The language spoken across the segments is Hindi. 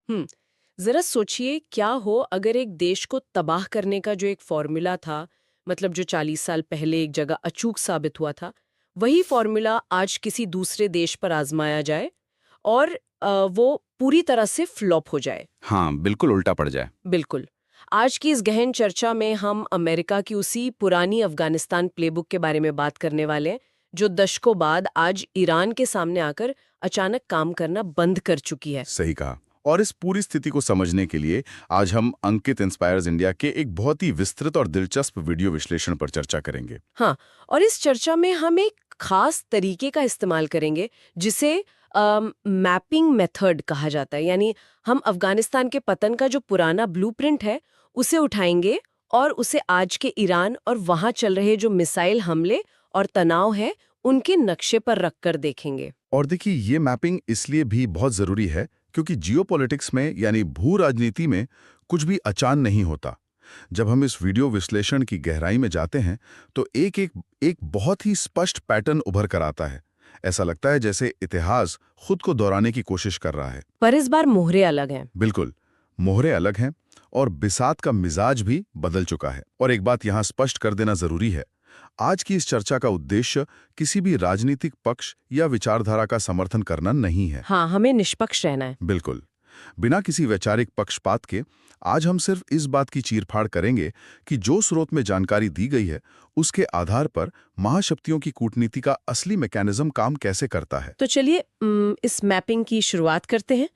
जरा सोचिए क्या हो अगर एक देश को तबाह करने का जो एक फॉर्मूला था, मतलब जो 40 साल पहले एक जगह अचूक साबित हुआ था, वही फॉर्मूला आज किसी दूसरे देश पर आजमाया जाए और वो पूरी तरह से फ्लॉप हो जाए। हाँ, बिल्कुल उल्टा पड़ जाए। बिल्कुल। आज की इस गहन चर्चा में हम अमेरिका की उसी पुरानी अफगानिस्तान प्लेबुक के बारे में बात करने वाले हैं, जो दशकों बाद आज ईरान के सामने आकर अचानक काम करना बंद कर चुकी है। सही कहा। और इस पूरी स्थिति को समझने के लिए आज हम अंकित इंस्पायर्स इंडिया के एक बहुत ही विस्तृत और दिलचस्प वीडियो विश्लेषण पर चर्चा करेंगे। हाँ, और इस चर्चा में हम एक खास तरीके का इस्तेमाल करेंगे जिसे मैपिंग मेथड कहा जाता है। यानी हम अफगानिस्तान के पतन का जो पुराना ब्लूप्रिंट है उसे उठाएंगे और उसे आज के ईरान और वहां चल रहे जो मिसाइल हमले और तनाव है उनके नक्शे पर रखकर देखेंगे। और देखिए, ये मैपिंग इसलिए भी बहुत जरूरी है क्योंकि जियोपॉलिटिक्स में यानी भू राजनीति में कुछ भी अचान नहीं होता। जब हम इस वीडियो विश्लेषण की गहराई में जाते हैं तो एक बहुत ही स्पष्ट पैटर्न उभर कर आता है। ऐसा लगता है जैसे इतिहास खुद को दोहराने की कोशिश कर रहा है। पर इस बार मोहरे अलग हैं। बिल्कुल, मोहरे अलग हैं और बिसात का मिजाज भी बदल चुका है। और एक बात यहाँ स्पष्ट कर देना जरूरी है, आज की इस चर्चा का उद्देश्य किसी भी राजनीतिक पक्ष या विचारधारा का समर्थन करना नहीं है। हाँ, हमें निष्पक्ष रहना है। बिल्कुल, बिना किसी वैचारिक पक्षपात के आज हम सिर्फ इस बात की चीरफाड़ करेंगे कि जो स्रोत में जानकारी दी गई है उसके आधार पर महाशक्तियों की कूटनीति का असली मैकेनिज्म काम कैसे करता है। तो चलिए इस मैपिंग की शुरुआत करते हैं।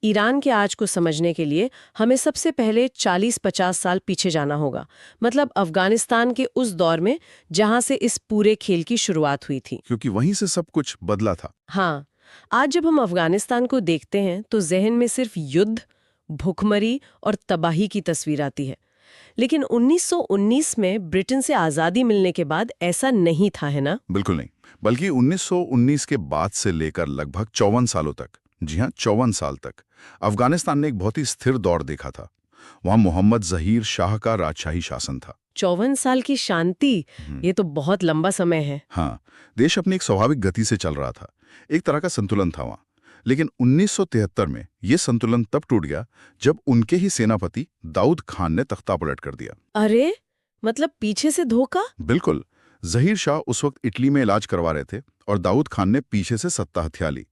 ईरान के आज को समझने के लिए हमें सबसे पहले 40-50 साल पीछे जाना होगा, मतलब अफगानिस्तान के उस दौर में जहां से इस पूरे खेल की शुरुआत हुई थी। क्योंकि वहीं से सब कुछ बदला था। हाँ, आज जब हम अफगानिस्तान को देखते हैं तो जहन में सिर्फ युद्ध, भुखमरी और तबाही की तस्वीर आती है। लेकिन 1919 में ब्रिटेन से आज़ादी मिलने के बाद ऐसा नहीं था, है ना? बिल्कुल नहीं, बल्कि 1919 के बाद से लेकर लगभग 54 सालों तक, जी हाँ 54 साल तक अफगानिस्तान ने एक बहुत ही स्थिर दौर देखा था। वहां मोहम्मद जहीर शाह का राजशाही शासन था। 54 साल की शांति, ये तो बहुत लंबा समय है। हाँ, देश अपनी एक स्वाभाविक गति से चल रहा था, एक तरह का संतुलन था वहां। लेकिन 1973 में यह संतुलन तब टूट गया जब उनके ही सेनापति दाऊद खान ने तख्ता पलट कर दिया। अरे, मतलब पीछे से धोखा? बिल्कुल, जहीर शाह उस वक्त इटली में इलाज करवा रहे थे और दाऊद खान ने पीछे से सत्ता हथिया ली।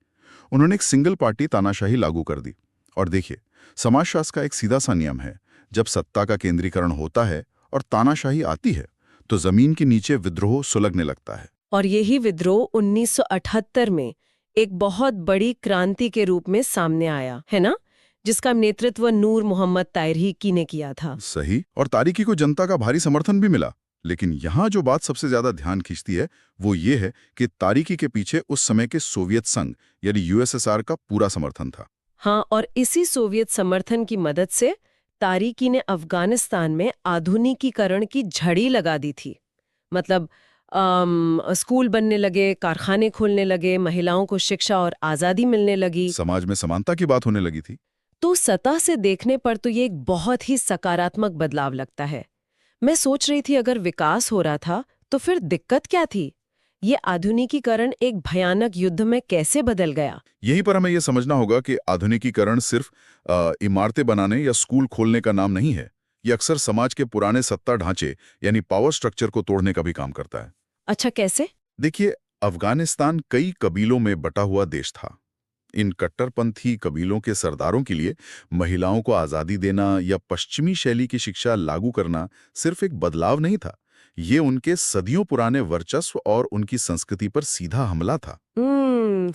उन्होंने एक सिंगल पार्टी तानाशाही लागू कर दी। और देखिए, समाजशास्त्र का एक सीधा सा नियम है, जब सत्ता का केंद्रीकरण होता है और तानाशाही आती है तो जमीन के नीचे विद्रोह सुलगने लगता है। और यही विद्रोह 1978 में एक बहुत बड़ी क्रांति के रूप में सामने आया, है ना? जिसका नेतृत्व नूर मोहम्मद तारिकी ने किया था। सही, और तारिकी को जनता का भारी समर्थन भी मिला। लेकिन यहाँ जो बात सबसे ज्यादा ध्यान खींचती है वो ये है कि तारिकी के पीछे उस समय के सोवियत संघ यानी यूएसएसआर का पूरा समर्थन था। हाँ, और इसी सोवियत समर्थन की मदद से तारिकी ने अफगानिस्तान में आधुनिकीकरण की झड़ी लगा दी थी। मतलब स्कूल बनने लगे, कारखाने खुलने लगे, महिलाओं को शिक्षा और आज़ादी मिलने लगी। समाज में समानता की बात होने लगी थी। तो सतह से देखने पर तो ये एक बहुत ही सकारात्मक बदलाव लगता है। मैं सोच रही थी अगर विकास हो रहा था तो फिर दिक्कत क्या थी? ये आधुनिकीकरण एक भयानक युद्ध में कैसे बदल गया? यहीं पर हमें यह समझना होगा कि आधुनिकीकरण सिर्फ इमारतें बनाने या स्कूल खोलने का नाम नहीं है। ये अक्सर समाज के पुराने सत्ता ढांचे यानी पावर स्ट्रक्चर को तोड़ने का भी काम करता है। अच्छा, कैसे? देखिए, अफगानिस्तान कई कबीलों में बटा हुआ देश था। इन कट्टरपंथी कबीलों के सरदारों के लिए महिलाओं को आजादी देना या पश्चिमी शैली की शिक्षा लागू करना सिर्फ एक बदलाव नहीं था, ये उनके सदियों पुराने वर्चस्व और उनकी संस्कृति पर सीधा हमला था।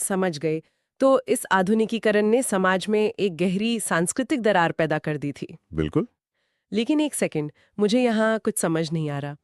समझ गई। तो इस आधुनिकीकरण ने समाज में एक गहरी सांस्कृतिक दरार पैदा कर दी थी। बिल्कुल। लेकिन एक सेकंड, मुझे यहाँ कुछ समझ नहीं आ रहा।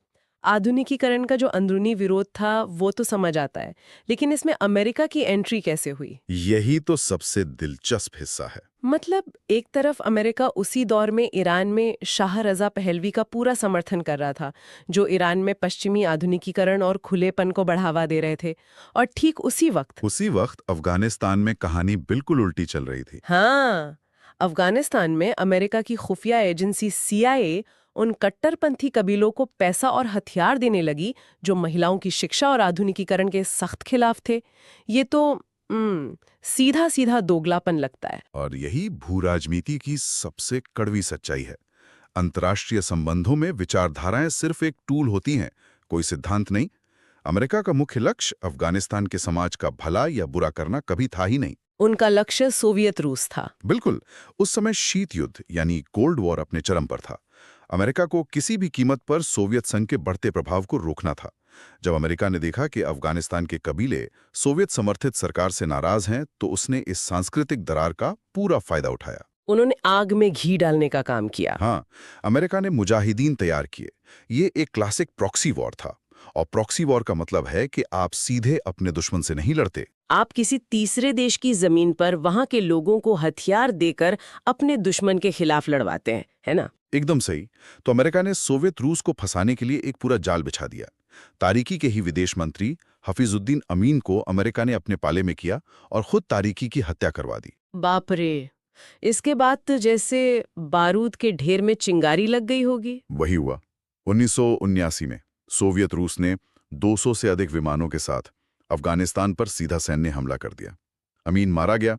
आधुनिकीकरण का जो अंदरूनी विरोध था वो तो समझ आता है, लेकिन इसमें अमेरिका की एंट्री कैसे हुई? यही तो सबसे दिलचस्प हिस्सा है। मतलब एक तरफ अमेरिका उसी दौर में ईरान में शाह रजा पहलवी का पूरा समर्थन कर रहा था, जो ईरान में पश्चिमी आधुनिकीकरण और खुलेपन को बढ़ावा दे रहे थे, और ठीक उसी वक्त अफगानिस्तान में कहानी बिल्कुल उल्टी चल रही थी। हाँ, अफगानिस्तान में अमेरिका की खुफिया एजेंसी CIA उन कट्टरपंथी कबीलों को पैसा और हथियार देने लगी जो महिलाओं की शिक्षा और आधुनिकीकरण के सख्त खिलाफ थे। ये तो सीधा सीधा दोगलापन लगता है। और यही भूराजनीति की सबसे कड़वी सच्चाई है। अंतर्राष्ट्रीय संबंधों में विचारधाराएं सिर्फ एक टूल होती हैं, कोई सिद्धांत नहीं। अमेरिका का मुख्य लक्ष्य अफगानिस्तान के समाज का भला या बुरा करना कभी था ही नहीं। उनका लक्ष्य सोवियत रूस था। बिल्कुल। उस समय शीत युद्ध यानी कोल्ड वॉर अपने चरम पर था। अमेरिका को किसी भी कीमत पर सोवियत संघ के बढ़ते प्रभाव को रोकना था। जब अमेरिका ने देखा कि अफगानिस्तान के कबीले सोवियत समर्थित सरकार से नाराज हैं, तो उसने इस सांस्कृतिक दरार का पूरा फायदा उठाया। उन्होंने आग में घी डालने का काम किया। हाँ, अमेरिका ने मुजाहिदीन तैयार किए। ये एक क्लासिक प्रॉक्सी वॉर था। और प्रॉक्सी वॉर का मतलब है कि आप सीधे अपने दुश्मन से नहीं लड़ते। आप किसी तीसरे देश की जमीन पर वहां के लोगों को हथियार देकर अपने दुश्मन के खिलाफ लड़वाते हैं, है ना? एकदम सही। तो अमेरिका ने सोवियत रूस को फंसाने के लिए एक पूरा जाल बिछा दिया। तारिकी के ही विदेश मंत्री हफीजुद्दीन अमीन को अमेरिका ने अपने पाले में किया और खुद तारिकी की हत्या करवा दी। बाप रे! इसके बाद तो जैसे बारूद के ढेर में चिंगारी लग गई होगी। वही हुआ। 1979 में सोवियत रूस ने 200 से अधिक विमानों के साथ अफगानिस्तान पर सीधा सैन्य हमला कर दिया। अमीन मारा गया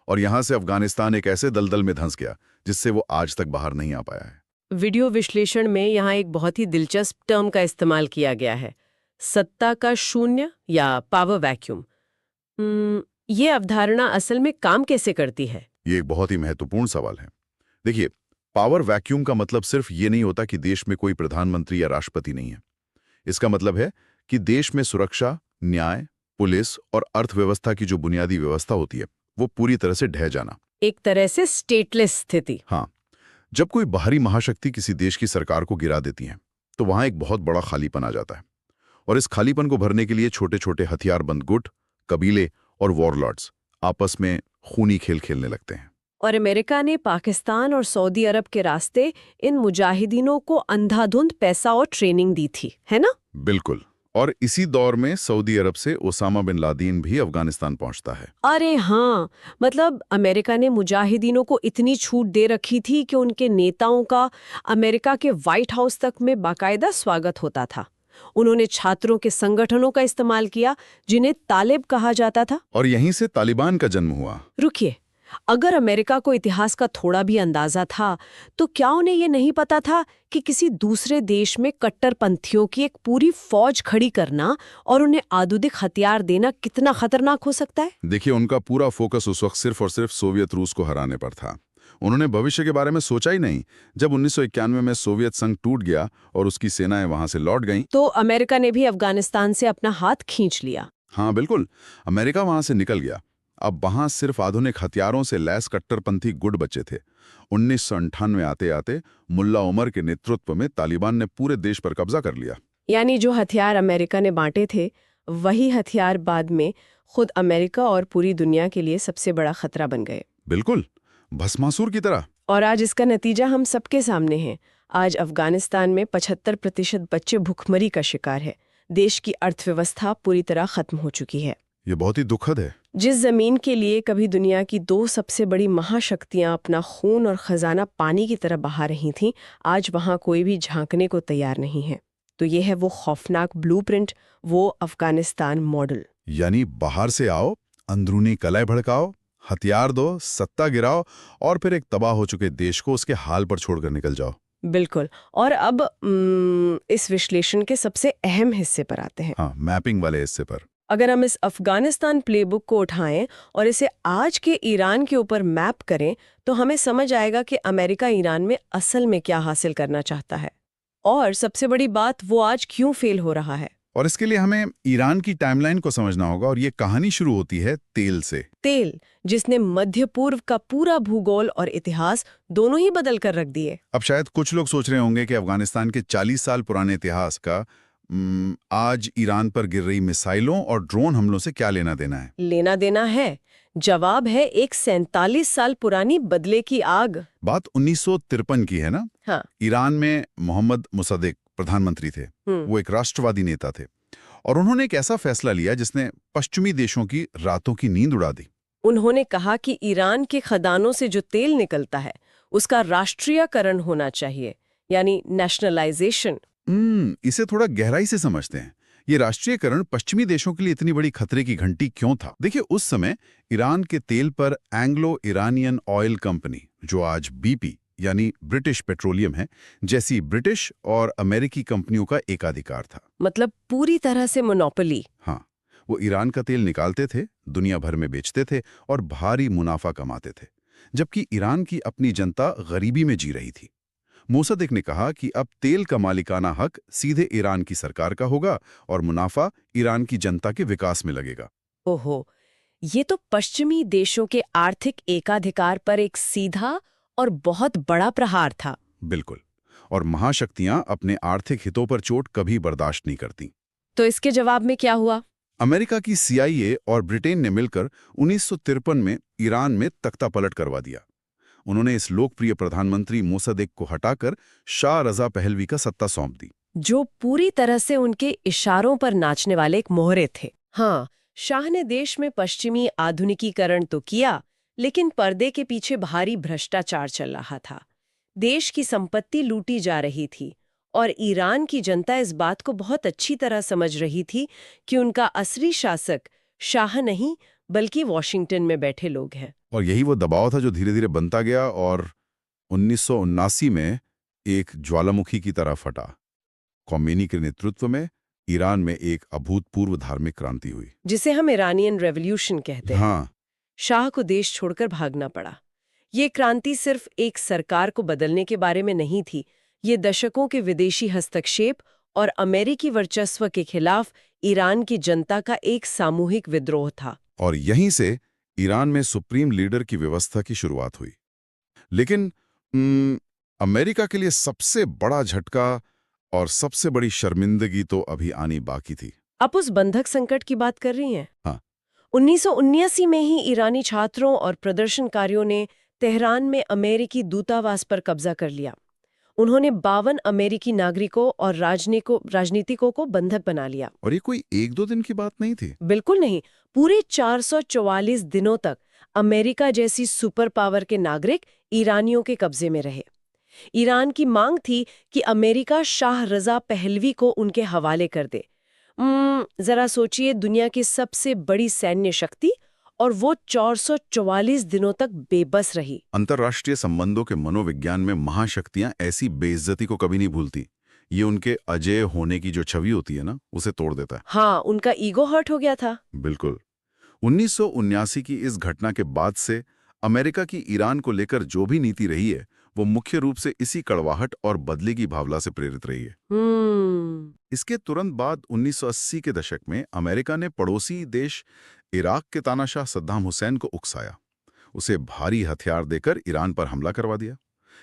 और यहां से अफगानिस्तान एक ऐसे दलदल में धंस गया जिससे वो आज तक बाहर नहीं आ पाया है। वीडियो विश्लेषण में यहाँ एक बहुत ही दिलचस्प टर्म का इस्तेमाल किया गया है, सत्ता का शून्य या पावर वैक्यूम। ये अवधारणा असल में काम कैसे करती है? ये एक बहुत ही महत्वपूर्ण सवाल है। देखिए, पावर वैक्यूम का मतलब सिर्फ ये नहीं होता कि देश में कोई प्रधानमंत्री या राष्ट्रपति नहीं है। इसका मतलब है कि देश में सुरक्षा, न्याय, पुलिस और अर्थव्यवस्था की जो बुनियादी व्यवस्था होती है, वो पूरी तरह से ढह जाना। एक तरह से स्टेटलेस स्थिति। हाँ, जब कोई बाहरी महाशक्ति किसी देश की सरकार को गिरा देती है, तो वहां एक बहुत बड़ा खालीपन आ जाता है। और इस खालीपन को भरने के लिए छोटे छोटे हथियारबंद गुट, कबीले और वॉरलॉर्ड्स आपस में खूनी खेल खेलने लगते हैं। और अमेरिका ने पाकिस्तान और सऊदी अरब के रास्ते इन मुजाहिदीनों को अंधाधुंध पैसा और ट्रेनिंग दी थी, है ना? बिल्कुल। और इसी दौर में सऊदी अरब से ओसामा बिन लादेन भी अफगानिस्तान पहुंचता है। अरे हाँ, मतलब अमेरिका ने मुजाहिदीनों को इतनी छूट दे रखी थी कि उनके नेताओं का अमेरिका के व्हाइट हाउस तक में बाकायदा स्वागत होता था। उन्होंने छात्रों के संगठनों का इस्तेमाल किया जिन्हें तालिब कहा जाता था। और यहीं से तालिबान का जन्म हुआ। रुकिए, अगर अमेरिका को इतिहास का थोड़ा भी अंदाजा था, तो क्या उन्हें ये नहीं पता था कि किसी दूसरे देश में कट्टरपंथियों की एक पूरी फौज खड़ी करना और उन्हें आधुनिक हथियार देना कितना खतरनाक हो सकता है? देखिए, उनका पूरा फोकस उस वक्त सिर्फ और सिर्फ सोवियत रूस को हराने पर था। उन्होंने भविष्य के बारे में सोचा ही नहीं। जब 1991 में सोवियत संघ टूट गया और उसकी सेनाएं वहां से लौट गईं, तो अमेरिका ने भी अफगानिस्तान से अपना हाथ खींच लिया। हाँ बिल्कुल, अमेरिका वहां से निकल गया। अब वहां सिर्फ आधुनिक हथियारों से लैस कट्टरपंथी गुट बचे थे। 1998 आते आते मुल्ला उमर के नेतृत्व में तालिबान ने पूरे देश पर कब्जा कर लिया। यानी जो हथियार अमेरिका ने बांटे थे, वही हथियार बाद में खुद अमेरिका और पूरी दुनिया के लिए सबसे बड़ा खतरा बन गए। बिल्कुल, भस्मासुर की तरह। और आज इसका नतीजा हम सबके सामने है। आज अफगानिस्तान में 75% बच्चे भूखमरी का शिकार है। देश की अर्थव्यवस्था पूरी तरह खत्म हो चुकी है। ये बहुत ही दुखद है। जिस जमीन के लिए कभी दुनिया की 2 सबसे बड़ी महाशक्तियां अपना खून और खजाना पानी की तरह बहा रही थीं, आज वहां कोई भी झांकने को तैयार नहीं है। तो ये है वो खौफनाक ब्लूप्रिंट, वो अफगानिस्तान मॉडल। यानी बाहर से आओ, अंदरूनी कलह भड़काओ, हथियार दो, सत्ता गिराओ और फिर एक तबाह हो चुके देश को उसके हाल पर छोड़कर निकल जाओ। बिल्कुल। और अब इस विश्लेषण के सबसे अहम हिस्से पर आते हैं। हाँ, मैपिंग वाले हिस्से पर। अगर हम इस अफगानिस्तान प्लेबुक को उठाएं और इसे आज के ईरान के ऊपर मैप करें, तो हमें समझ आएगा कि अमेरिका ईरान में असल में क्या हासिल करना चाहता है और सबसे बड़ी बात, वो आज क्यों फेल हो रहा है। और इसके लिए हमें ईरान की टाइमलाइन को समझना होगा और ये कहानी शुरू होती है तेल से। तेल, जिसने मध्य पूर्व का पूरा भूगोल और इतिहास दोनों ही बदल कर रख दिए। अब शायद कुछ लोग सोच रहे होंगे कि अफगानिस्तान के 40 साल पुराने इतिहास का आज ईरान पर गिर रही मिसाइलों और ड्रोन हमलों से क्या लेना देना है। लेना देना है। जवाब है एक 47 साल पुरानी बदले की आग। बात 1953 की है ना? हाँ। ईरान में मोहम्मद मुसद्दिक प्रधानमंत्री थे। वो एक राष्ट्रवादी नेता थे और उन्होंने एक ऐसा फैसला लिया जिसने पश्चिमी देशों की रातों की नींद उड़ा दी। उन्होंने कहा कि ईरान के खदानों से जो तेल निकलता है उसका राष्ट्रीयकरण होना चाहिए, यानी नेशनलाइजेशन। इसे थोड़ा गहराई से समझते हैं। ये राष्ट्रीयकरण पश्चिमी देशों के लिए इतनी बड़ी खतरे की घंटी क्यों था? देखिए, उस समय ईरान के तेल पर एंग्लो इरानियन ऑयल कंपनी, जो आज बीपी यानी ब्रिटिश पेट्रोलियम है, जैसी ब्रिटिश और अमेरिकी कंपनियों का एकाधिकार था। मतलब पूरी तरह से मोनोपोली। हाँ, वो ईरान का तेल निकालते थे, दुनिया भर में बेचते थे और भारी मुनाफा कमाते थे, जबकि ईरान की अपनी जनता गरीबी में जी रही थी। मोसद्देक ने कहा कि अब तेल का मालिकाना हक सीधे ईरान की सरकार का होगा और मुनाफा ईरान की जनता के विकास में लगेगा। ओहो, ये तो पश्चिमी देशों के आर्थिक एकाधिकार पर एक सीधा और बहुत बड़ा प्रहार था। बिल्कुल। और महाशक्तियां अपने आर्थिक हितों पर चोट कभी बर्दाश्त नहीं करती। तो इसके जवाब में क्या हुआ? अमेरिका की CIA और ब्रिटेन ने मिलकर 1953 में ईरान में तख्तापलट करवा दिया। उन्होंने इस लोकप्रिय प्रधानमंत्री मोसद्देक को हटाकर शाह रजा पहलवी का सत्ता सौंप दी, जो पूरी तरह से उनके इशारों पर नाचने वाले एक मोहरे थे। हाँ, शाह ने देश में पश्चिमी आधुनिकीकरण तो किया, लेकिन पर्दे के पीछे भारी भ्रष्टाचार चल रहा था। देश की संपत्ति लूटी जा रही थी और ईरान की जनता इस बात को बहुत अच्छी तरह समझ रही थी कि उनका असली शासक शाह नहीं बल्कि वॉशिंगटन में बैठे लोग हैं। और यही वो दबाव था जो धीरे धीरे बनता गया और 1979 में एक ज्वालामुखी की तरह फटा। खोमेनी के नेतृत्व में ईरान में एक अभूतपूर्व धार्मिक क्रांति हुई, जिसे हम ईरानियन रेवोल्यूशन कहते हैं। हाँ, शाह को देश छोड़कर भागना पड़ा। ये क्रांति सिर्फ एक सरकार को बदलने के बारे में नहीं थी, ये दशकों के विदेशी हस्तक्षेप और अमेरिकी वर्चस्व के खिलाफ ईरान की जनता का एक सामूहिक विद्रोह था। और यहीं से ईरान में सुप्रीम लीडर की व्यवस्था की शुरुआत हुई। लेकिन अमेरिका के लिए सबसे बड़ा झटका और सबसे बड़ी शर्मिंदगी तो अभी आनी बाकी थी। आप उस बंधक संकट की बात कर रही हैं? हाँ। 1979 में ही ईरानी छात्रों और प्रदर्शनकारियों ने तेहरान में अमेरिकी दूतावास पर कब्जा कर लिया। उन्होंने 52 अमेरिकी नागरिकों और राजनीतिकों को बंधक बना लिया। और ये कोई एक दो दिन की बात नहीं थी। बिल्कुल नहीं, पूरे 444 दिनों तक अमेरिका जैसी सुपर पावर के नागरिक ईरानियों के कब्जे में रहे। ईरान की मांग थी कि अमेरिका शाह रजा पहलवी को उनके हवाले कर दे। जरा सोचिए, दुनिया की सबसे बड़ी सैन्य शक्ति, और वो 444 दिनों तक बेबस रही। अंतर्राष्ट्रीय संबंधों के मनोविज्ञान में महाशक्तियां ऐसी बेइज्जती को कभी नहीं भूलती। ये उनके अजेय होने की जो छवि होती है ना, उसे तोड़ देता है। हाँ, उनका ईगो हर्ट हो गया था। बिल्कुल। 1979 की इस घटना के बाद से अमेरिका की ईरान को लेकर जो भी नीति रही है, वो मुख्य रूप से इसी कड़वाहट और बदले की भावना से प्रेरित रही है। इसके तुरंत बाद 1980 के दशक में अमेरिका ने पड़ोसी देश इराक के तानाशाह सद्दाम हुसैन को उकसाया। उसे भारी हथियार देकर ईरान पर हमला करवा दिया।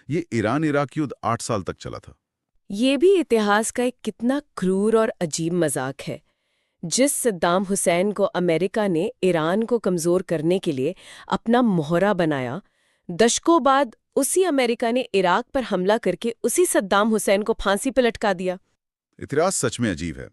ये ईरान इराक युद्ध 8 साल तक चला था। ये भी इतिहास का एक कितना क्रूर और अजीब मजाक है। जिस सद्दाम हुसैन को अमेरिका ने ईरान को कमजोर करने के लिए अपना मोहरा बनाया, दशकों बाद उसी अमेरिका ने इराक पर हमला करके उसी सद्दाम हुसैन को फांसी पर लटका दिया। इतिहास सच में अजीब है।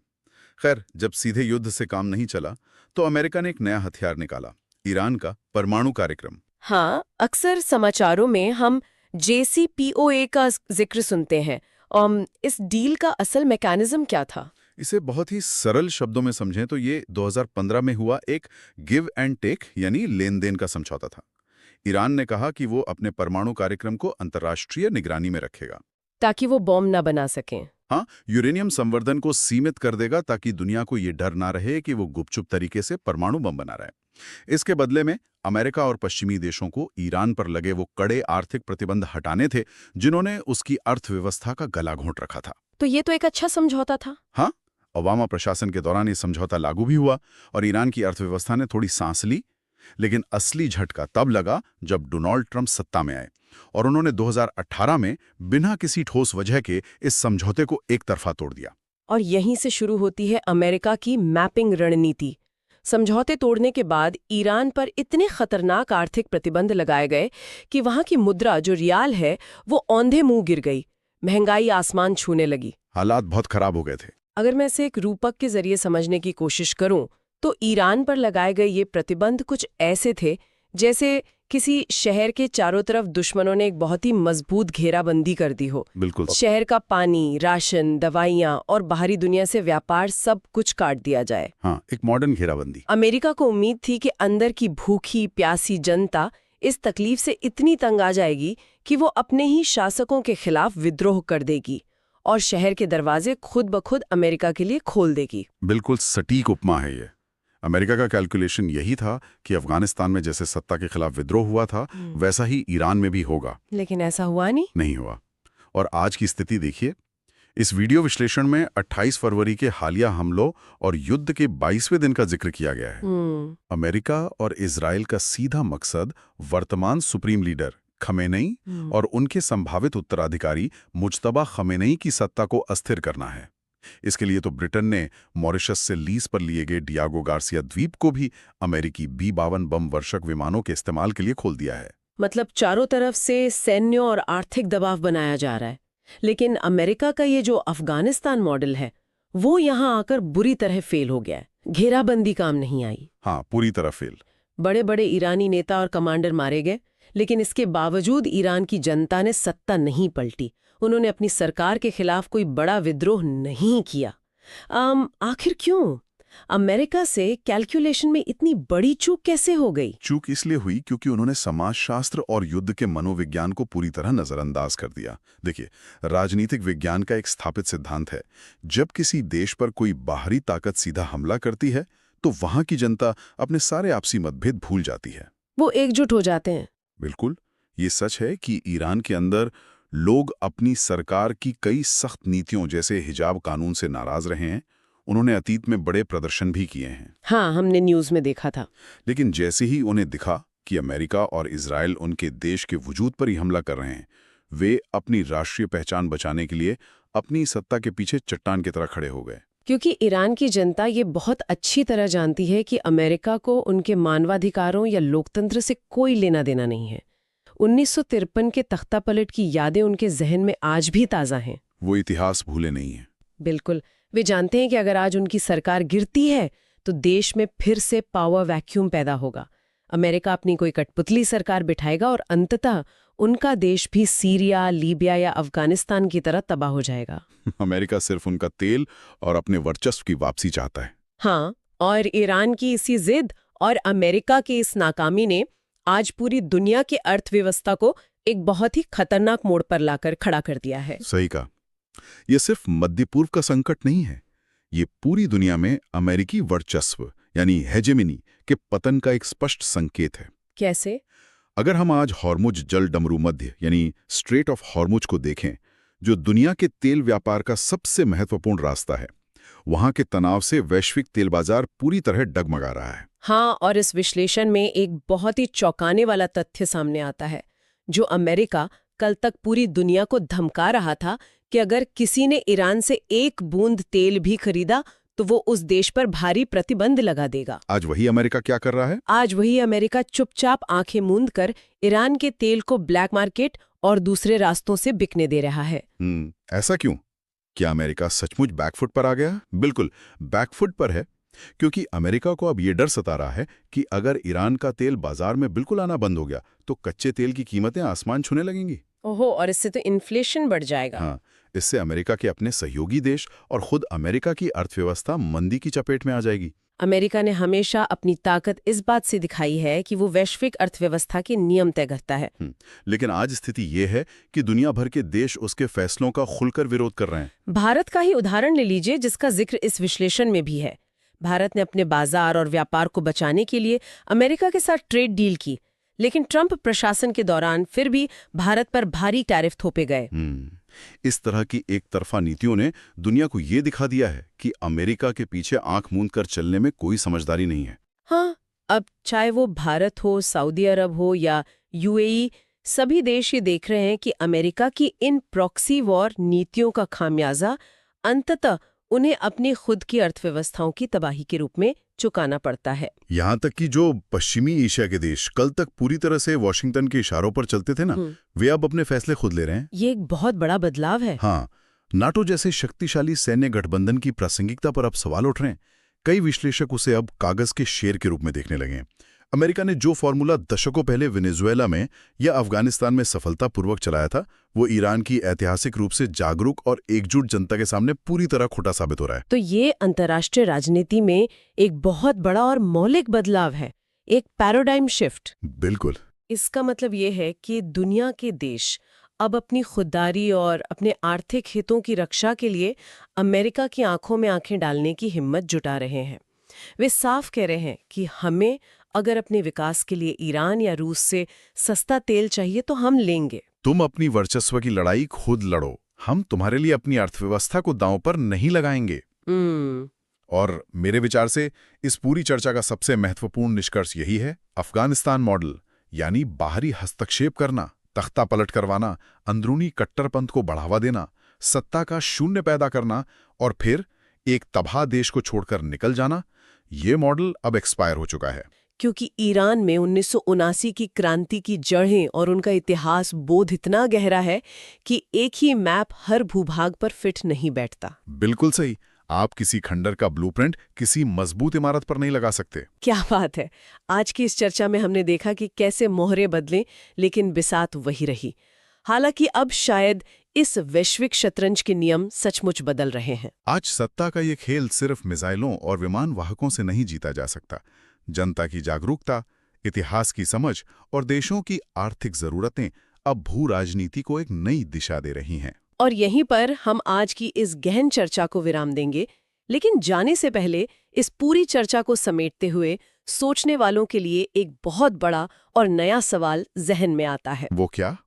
खैर, जब सीधे युद्ध से काम नहीं चला तो अमेरिका ने एक नया हथियार निकाला, ईरान का परमाणु कार्यक्रम। हाँ, अक्सर समाचारों में हम JCPOA का जिक्र सुनते हैं। इस डील का असल मैकेनिज्म क्या था? इसे बहुत ही सरल शब्दों में समझें तो ये 2015 में हुआ एक गिव एंड टेक यानी लेन देन का समझौता था। ईरान ने कहा कि वो अपने परमाणु कार्यक्रम को अंतर्राष्ट्रीय निगरानी में रखेगा, ताकि वो बॉम्ब न बना सकें। हाँ, यूरेनियम संवर्धन को सीमित कर देगा ताकि दुनिया को ये डर ना रहे कि वो गुपचुप तरीके से परमाणु बम बना रहा है। इसके बदले में अमेरिका और पश्चिमी देशों को ईरान पर लगे वो कड़े आर्थिक प्रतिबंध हटाने थे, जिन्होंने उसकी अर्थव्यवस्था का गला घोंट रखा था। तो ये तो एक अच्छा समझौता था। हाँ, ओबामा प्रशासन के दौरान ये समझौता लागू भी हुआ और ईरान की अर्थव्यवस्था ने थोड़ी सांस ली। लेकिन असली झटका तब लगा जब डोनाल्ड ट्रंप सत्ता में आए और उन्होंने 2018 में बिना किसी ठोस वजह के इस समझौते को एक तरफा तोड़ दिया। और यहीं से शुरू होती है अमेरिका की मैपिंग रणनीति। समझौते तोड़ने के बाद ईरान पर इतने खतरनाक आर्थिक प्रतिबंध लगाए गए कि वहां की मुद्रा जो रियाल है वो औंधे मुंह गिर गई। महंगाई आसमान छूने लगी। हालात बहुत खराब हो गए थे। अगर मैं इसे एक रूपक के जरिए समझने की कोशिश करूं तो ईरान पर लगाए गए ये प्रतिबंध कुछ ऐसे थे जैसे किसी शहर के चारों तरफ दुश्मनों ने एक बहुत ही मजबूत घेराबंदी कर दी हो। बिल्कुल। शहर का पानी, राशन, दवाइयां और बाहरी दुनिया से व्यापार सब कुछ काट दिया जाए। हाँ, एक मॉडर्न घेराबंदी। अमेरिका को उम्मीद थी कि अंदर की भूखी प्यासी जनता इस तकलीफ से इतनी तंग आ जाएगी कि वो अपने ही शासकों के खिलाफ विद्रोह कर देगी और शहर के दरवाजे खुद ब खुद अमेरिका के लिए खोल देगी। बिल्कुल सटीक उपमा है ये। अमेरिका का कैलकुलेशन यही था कि अफगानिस्तान में जैसे सत्ता के खिलाफ विद्रोह हुआ था, वैसा ही ईरान में भी होगा। लेकिन ऐसा हुआ नहीं हुआ। और आज की स्थिति देखिए। इस वीडियो विश्लेषण में 28 फरवरी के हालिया हमलों और युद्ध के 22वें दिन का जिक्र किया गया है। अमेरिका और इजराइल का सीधा मकसद वर्तमान सुप्रीम लीडर खमेनेई और उनके संभावित उत्तराधिकारी मुज्तबा खमेनेई की सत्ता को अस्थिर करना है। इसके लिए तो ब्रिटेन ने मॉरिशस से लीज पर लिए गए डियागो गार्सिया द्वीप को भी अमेरिकी B-52 बम वर्षक विमानों के इस्तेमाल के लिए खोल दिया है। मतलब चारों तरफ से सैन्य और आर्थिक दबाव बनाया जा रहा है। लेकिन अमेरिका का ये जो अफगानिस्तान मॉडल है, वो यहाँ आकर बुरी तरह फेल हो गया है। घेराबंदी काम नहीं आई। हाँ, पूरी तरह फेल। बड़े बड़े ईरानी नेता और कमांडर मारे गए, लेकिन इसके बावजूद ईरान की जनता ने सत्ता नहीं पलटी। उन्होंने अपनी सरकार के खिलाफ कोई बड़ा विद्रोह नहीं किया। आखिर क्यों? अमेरिका से कैलकुलेशन में इतनी बड़ी चूक कैसे हो गई? चूक इसलिए हुई क्योंकि उन्होंने समाजशास्त्र और युद्ध के मनोविज्ञान को पूरी तरह नजरअंदाज कर दिया। देखिए, राजनीतिक विज्ञान का एक स्थापित सिद्धांत है, जब किसी देश पर कोई बाहरी ताकत सीधा हमला करती है तो वहां की जनता अपने सारे आपसी मतभेद भूल जाती है। वो एकजुट हो जाते हैं। बिल्कुल। ये सच है कि ईरान के अंदर लोग अपनी सरकार की कई सख्त नीतियों जैसे हिजाब कानून से नाराज रहे हैं। उन्होंने अतीत में बड़े प्रदर्शन भी किए हैं। हाँ, हमने न्यूज़ में देखा था। लेकिन जैसे ही उन्हें दिखा कि अमेरिका और इजराइल उनके देश के वजूद पर ही हमला कर रहे हैं, वे अपनी राष्ट्रीय पहचान बचाने के लिए अपनी सत्ता के पीछे चट्टान की तरह खड़े हो गए। क्योंकि ईरान की जनता ये बहुत अच्छी तरह जानती है कि अमेरिका को उनके मानवाधिकारों या लोकतंत्र से कोई लेना देना नहीं है। 1953 के तख्तापलट की यादें उनके जहन में आज भी ताज़ा हैं। वो इतिहास भूले नहीं हैं। बिल्कुल। वे जानते हैं कि अगर आज उनकी सरकार गिरती है तो देश में फिर से पावर वैक्यूम पैदा होगा। अमेरिका अपनी कोई कठपुतली सरकार बिठाएगा और अंततः उनका देश भी सीरिया, लीबिया या अफगानिस्तान की तरह तबाह हो जाएगा। अमेरिका सिर्फ उनका तेल और अपने वर्चस्व की वापसी चाहता है। हाँ, और ईरान की इसी जिद और अमेरिका की इस नाकामी ने आज पूरी दुनिया की अर्थव्यवस्था को एक बहुत ही खतरनाक मोड़ पर लाकर खड़ा कर दिया है। सही कहा। यह सिर्फ मध्य पूर्व का संकट नहीं है, ये पूरी दुनिया में अमेरिकी वर्चस्व यानी हेजेमनी के पतन का एक स्पष्ट संकेत है। कैसे? अगर हम आज हॉर्मुज जल डमरू मध्य यानी स्ट्रेट ऑफ हॉर्मुज को देखें, जो दुनिया के तेल व्यापार का सबसे महत्वपूर्ण रास्ता है, वहां के तनाव से वैश्विक तेल बाजार पूरी तरह डगमगा रहा है। हाँ, और इस विश्लेषण में एक बहुत ही चौंकाने वाला तथ्य सामने आता है। जो अमेरिका कल तक पूरी दुनिया को धमका रहा था कि अगर किसी ने ईरान से एक बूंद तेल भी खरीदा तो वो उस देश पर भारी प्रतिबंध लगा देगा। आज वही अमेरिका क्या कर रहा है? आज वही अमेरिका चुपचाप आंखें मूंद कर ईरान के तेल को ब्लैक मार्केट और दूसरे रास्तों से बिकने दे रहा है। ऐसा क्यों? क्या अमेरिका सचमुच बैकफुट पर आ गया? बिल्कुल बैकफुट पर है, क्योंकि अमेरिका को अब ये डर सता रहा है कि अगर ईरान का तेल बाजार में बिल्कुल आना बंद हो गया तो कच्चे तेल की कीमतें आसमान छूने लगेंगी। ओहो, और इससे तो इन्फ्लेशन बढ़ जाएगा। हाँ, इससे अमेरिका के अपने सहयोगी देश और खुद अमेरिका की अर्थव्यवस्था मंदी की चपेट में आ जाएगी। अमेरिका ने हमेशा अपनी ताकत इस बात से दिखाई है कि वो वैश्विक अर्थव्यवस्था के नियम तय करता है। लेकिन आज स्थिति ये है कि दुनिया भर के देश उसके फैसलों का खुलकर विरोध कर रहे हैं। भारत का ही उदाहरण ले लीजिए, जिसका जिक्र इस विश्लेषण में भी है। भारत ने अपने बाजार और व्यापार को बचाने के लिए अमेरिका के साथ ट्रेड डील की, लेकिन ट्रंप प्रशासन के दौरान फिर भी भारत पर भारी टैरिफ थोपे गए। इस तरह की एक तरफा नीतियों ने दुनिया को ये दिखा दिया है कि अमेरिका के पीछे आंख मूंद कर चलने में कोई समझदारी नहीं है। हाँ, अब चाहे वो भारत हो, सऊदी अरब हो या यूएई, सभी देश ये देख रहे हैं कि अमेरिका की इन प्रॉक्सी वॉर नीतियों का खामियाजा अंततः उन्हें अपनी खुद की अर्थव्यवस्थाओं की तबाही के रूप में चुकाना पड़ता है। यहाँ तक कि जो पश्चिमी एशिया के देश कल तक पूरी तरह से वॉशिंगटन के इशारों पर चलते थे ना, वे अब अपने फैसले खुद ले रहे हैं। ये एक बहुत बड़ा बदलाव है। हाँ, नाटो जैसे शक्तिशाली सैन्य गठबंधन की प्रासंगिकता पर अब सवाल उठ रहे हैं। कई विश्लेषक उसे अब कागज के शेर के रूप में देखने लगे हैं। अमेरिका ने जो फॉर्मूला दशकों पहले वेनेजुएला में या अफगानिस्तान में सफलतापूर्वक चलाया था, वो ईरान की ऐतिहासिक रूप से जागरूक और एकजुट जनता के सामने पूरी तरह खोटा साबित हो रहा है। तो ये अंतर्राष्ट्रीय राजनीति में एक बहुत बड़ा और मौलिक बदलाव है, एक पैराडाइम शिफ्ट। बिल्कुल। इसका मतलब ये है कि दुनिया के देश अब अपनी खुददारी और अपने आर्थिक हितों की रक्षा के लिए अमेरिका की आंखों में आंखें डालने की हिम्मत जुटा रहे हैं। वे साफ कह रहे हैं कि हमें अगर अपने विकास के लिए ईरान या रूस से सस्ता तेल चाहिए तो हम लेंगे। तुम अपनी वर्चस्व की लड़ाई खुद लड़ो, हम तुम्हारे लिए अपनी अर्थव्यवस्था को दांव पर नहीं लगाएंगे। और मेरे विचार से इस पूरी चर्चा का सबसे महत्वपूर्ण निष्कर्ष यही है, अफगानिस्तान मॉडल यानी बाहरी हस्तक्षेप करना, तख्ता पलट करवाना, अंदरूनी कट्टरपंथ को बढ़ावा देना, सत्ता का शून्य पैदा करना और फिर एक तबाह देश को छोड़कर निकल जाना, ये मॉडल अब एक्सपायर हो चुका है। क्योंकि ईरान में 1979 की क्रांति की जड़ें और उनका इतिहास बोध इतना गहरा है कि एक ही मैप हर भूभाग पर फिट नहीं बैठता। बिल्कुल सही। आप किसी खंडर का ब्लूप्रिंट किसी मजबूत इमारत पर नहीं लगा सकते। क्या बात है। आज की इस चर्चा में हमने देखा कि कैसे मोहरे बदले लेकिन बिसात वही रही। हालांकि अब शायद इस वैश्विक शतरंज के नियम सचमुच बदल रहे हैं। आज सत्ता का ये खेल सिर्फ मिसाइलों और विमान वाहकों से नहीं जीता जा सकता। जनता की जागरूकता, इतिहास की समझ और देशों की आर्थिक जरूरतें अब भू राजनीति को एक नई दिशा दे रही हैं। और यहीं पर हम आज की इस गहन चर्चा को विराम देंगे, लेकिन जाने से पहले इस पूरी चर्चा को समेटते हुए सोचने वालों के लिए एक बहुत बड़ा और नया सवाल जहन में आता है। वो क्या?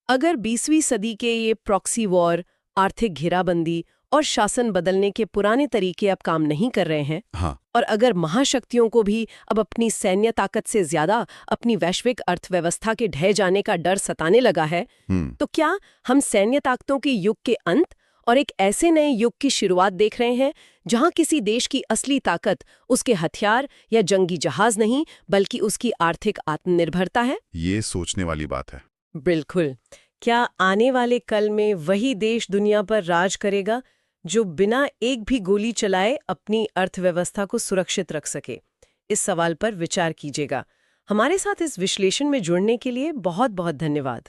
अगर 20वीं सदी के ये प्रॉक्सी वॉर, आर्थिक घेराबंदी और शासन बदलने के पुराने तरीके अब काम नहीं कर रहे हैं, हाँ। और अगर महाशक्तियों को भी अब अपनी सैन्य ताकत से ज्यादा अपनी वैश्विक अर्थव्यवस्था के ढह जाने का डर सताने लगा है, तो क्या हम सैन्य ताकतों के युग के अंत और एक ऐसे नए युग की शुरुआत देख रहे हैं जहां किसी देश की असली ताकत उसके हथियार या जंगी जहाज नहीं बल्कि उसकी आर्थिक आत्मनिर्भरता है? ये सोचने वाली बात है। बिल्कुल। क्या आने वाले कल में वही देश दुनिया पर राज करेगा जो बिना एक भी गोली चलाए अपनी अर्थव्यवस्था को सुरक्षित रख सके? इस सवाल पर विचार कीजिएगा। हमारे साथ इस विश्लेषण में जुड़ने के लिए बहुत बहुत धन्यवाद।